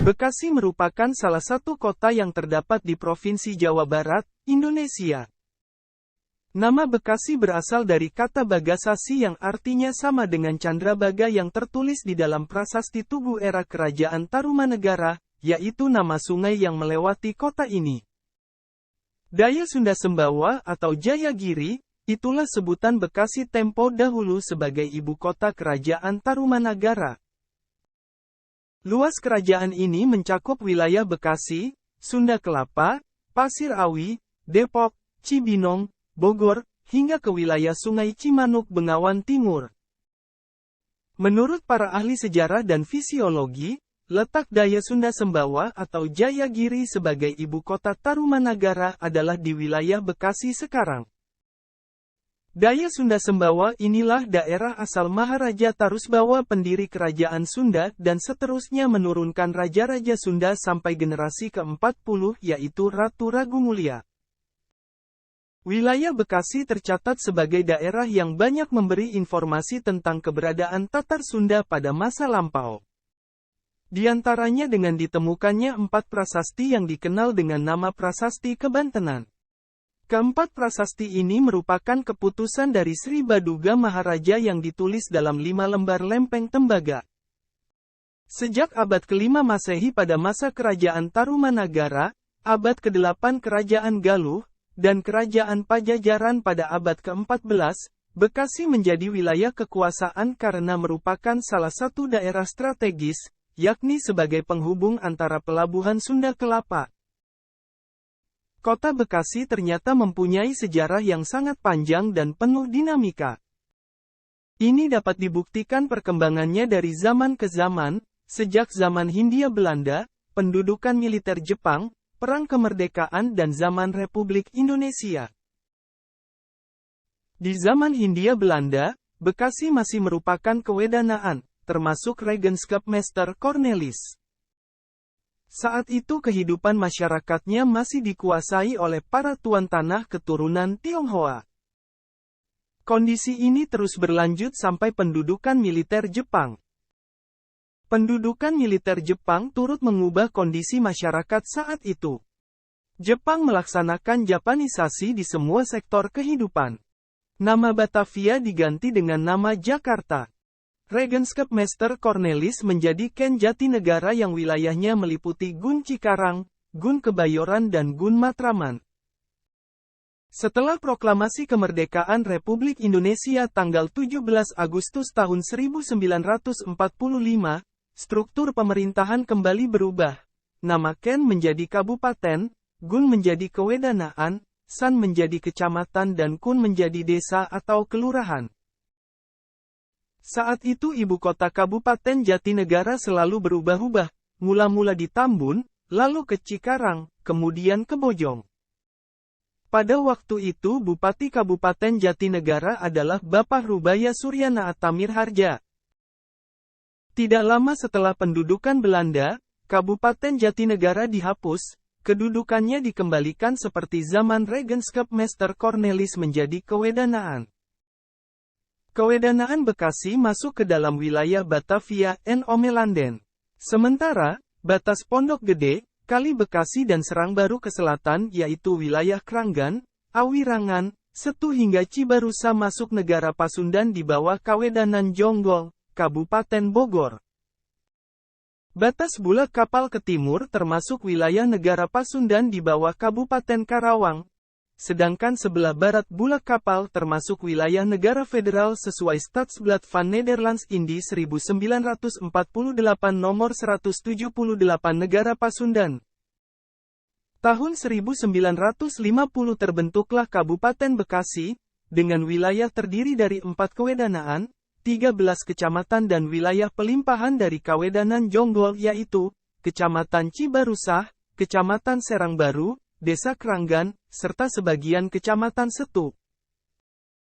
Bekasi merupakan salah satu kota yang terdapat di Provinsi Jawa Barat, Indonesia. Nama Bekasi berasal dari kata Bagasasi yang artinya sama dengan Candrabaga yang tertulis di dalam prasasti Tugu era Kerajaan Tarumanegara, yaitu nama sungai yang melewati kota ini. Daya Sunda Sembawa atau Jayagiri, itulah sebutan Bekasi tempo dahulu sebagai ibu kota Kerajaan Tarumanagara. Luas kerajaan ini mencakup wilayah Bekasi, Sunda Kelapa, Pasir Awi, Depok, Cibinong, Bogor, hingga ke wilayah Sungai Cimanuk Bengawan Timur. Menurut para ahli sejarah dan fisiologi, letak Daya Sunda Sembawa atau Jayagiri sebagai ibu kota Tarumanagara adalah di wilayah Bekasi sekarang. Daya Sunda Sembawa inilah daerah asal Maharaja Tarusbawa pendiri Kerajaan Sunda dan seterusnya menurunkan Raja-Raja Sunda sampai generasi ke-40 yaitu Ratu Ragumulia. Wilayah Bekasi tercatat sebagai daerah yang banyak memberi informasi tentang keberadaan Tatar Sunda pada masa lampau. Di antaranya dengan ditemukannya 4 prasasti yang dikenal dengan nama Prasasti Kebantenan. Keempat prasasti ini merupakan keputusan dari Sri Baduga Maharaja yang ditulis dalam 5 lembar lempeng tembaga. Sejak abad ke-5 Masehi pada masa Kerajaan Tarumanagara, abad ke-8 Kerajaan Galuh, dan Kerajaan Pajajaran pada abad ke-14, Bekasi menjadi wilayah kekuasaan karena merupakan salah satu daerah strategis, yakni sebagai penghubung antara pelabuhan Sunda Kelapa. Kota Bekasi ternyata mempunyai sejarah yang sangat panjang dan penuh dinamika. Ini dapat dibuktikan perkembangannya dari zaman ke zaman, sejak zaman Hindia Belanda, pendudukan militer Jepang, Perang Kemerdekaan dan zaman Republik Indonesia. Di zaman Hindia Belanda, Bekasi masih merupakan kewedanaan, termasuk Regenskapmeister Cornelis. Saat itu kehidupan masyarakatnya masih dikuasai oleh para tuan tanah keturunan Tionghoa. Kondisi ini terus berlanjut sampai pendudukan militer Jepang. Pendudukan militer Jepang turut mengubah kondisi masyarakat saat itu. Jepang melaksanakan Japanisasi di semua sektor kehidupan. Nama Batavia diganti dengan nama Jakarta. Regenskapmeister Cornelis menjadi Ken Jatinegara yang wilayahnya meliputi Gun Cikarang, Gun Kebayoran dan Gun Matraman. Setelah proklamasi kemerdekaan Republik Indonesia tanggal 17 Agustus tahun 1945, struktur pemerintahan kembali berubah. Nama Ken menjadi kabupaten, Gun menjadi kewedanaan, San menjadi kecamatan dan Kun menjadi desa atau kelurahan. Saat itu ibu kota Kabupaten Jatinegara selalu berubah-ubah, mula-mula di Tambun, lalu ke Cikarang, kemudian ke Bojong. Pada waktu itu Bupati Kabupaten Jatinegara adalah Bapak Rubaya Suryana Atamirharja. Tidak lama setelah pendudukan Belanda, Kabupaten Jatinegara dihapus, kedudukannya dikembalikan seperti zaman Regenskapmeister Cornelis menjadi kewedanaan. Kewedanaan Bekasi masuk ke dalam wilayah Batavia en Omelanden. Sementara, batas Pondok Gede, Kali Bekasi dan Serangbaru ke selatan yaitu wilayah Kranggan, Awirangan, Setu hingga Cibarusa masuk negara Pasundan di bawah Kawedanan Jonggol, Kabupaten Bogor. Batas Bulak Kapal ke timur termasuk wilayah negara Pasundan di bawah Kabupaten Karawang. Sedangkan sebelah barat Bulak Kapal termasuk wilayah negara federal sesuai Stadsblad van Nederlands Indi 1948 nomor 178 negara Pasundan. Tahun 1950 terbentuklah Kabupaten Bekasi, dengan wilayah terdiri dari 4 kewedanaan, 13 kecamatan dan wilayah pelimpahan dari Kawedanan Jonggol yaitu, Kecamatan Cibarusah, Kecamatan Serangbaru, Desa Kranggan, serta sebagian Kecamatan Setu.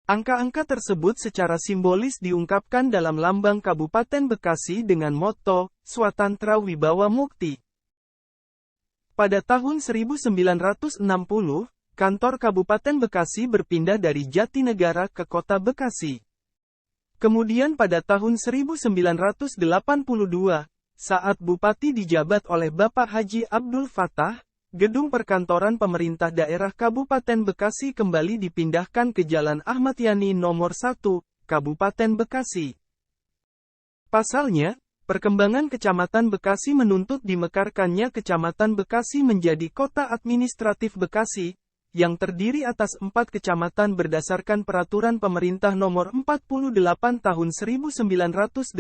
Angka-angka tersebut secara simbolis diungkapkan dalam lambang Kabupaten Bekasi dengan moto, Swatantra Wibawa Mukti. Pada tahun 1960, kantor Kabupaten Bekasi berpindah dari Jatinegara ke Kota Bekasi. Kemudian pada tahun 1982, saat Bupati dijabat oleh Bapak Haji Abdul Fattah, gedung perkantoran pemerintah daerah Kabupaten Bekasi kembali dipindahkan ke Jalan Ahmad Yani Nomor 1, Kabupaten Bekasi. Pasalnya, perkembangan Kecamatan Bekasi menuntut dimekarkannya Kecamatan Bekasi menjadi Kota Administratif Bekasi, yang terdiri atas 4 kecamatan berdasarkan Peraturan Pemerintah Nomor 48 Tahun 1981,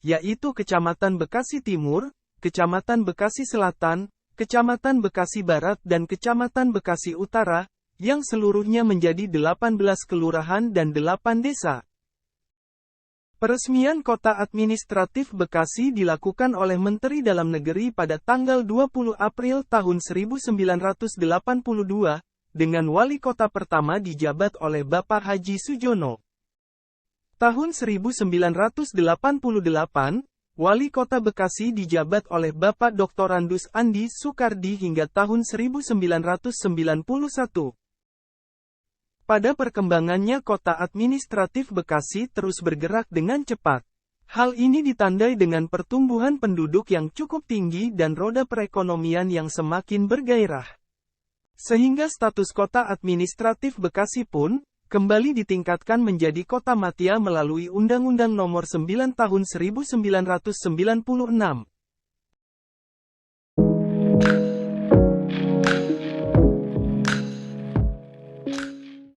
yaitu Kecamatan Bekasi Timur, Kecamatan Bekasi Selatan, Kecamatan Bekasi Barat dan Kecamatan Bekasi Utara, yang seluruhnya menjadi 18 kelurahan dan 8 desa. Peresmian Kota Administratif Bekasi dilakukan oleh Menteri Dalam Negeri pada tanggal 20 April tahun 1982, dengan wali kota pertama dijabat oleh Bapak Haji Sujono. Tahun 1988, wali kota Bekasi dijabat oleh Bapak Dr. Andus Andi Soekardi hingga tahun 1991. Pada perkembangannya Kota Administratif Bekasi terus bergerak dengan cepat. Hal ini ditandai dengan pertumbuhan penduduk yang cukup tinggi dan roda perekonomian yang semakin bergairah. Sehingga status Kota Administratif Bekasi pun kembali ditingkatkan menjadi Kota Madya melalui Undang-Undang Nomor 9 Tahun 1996.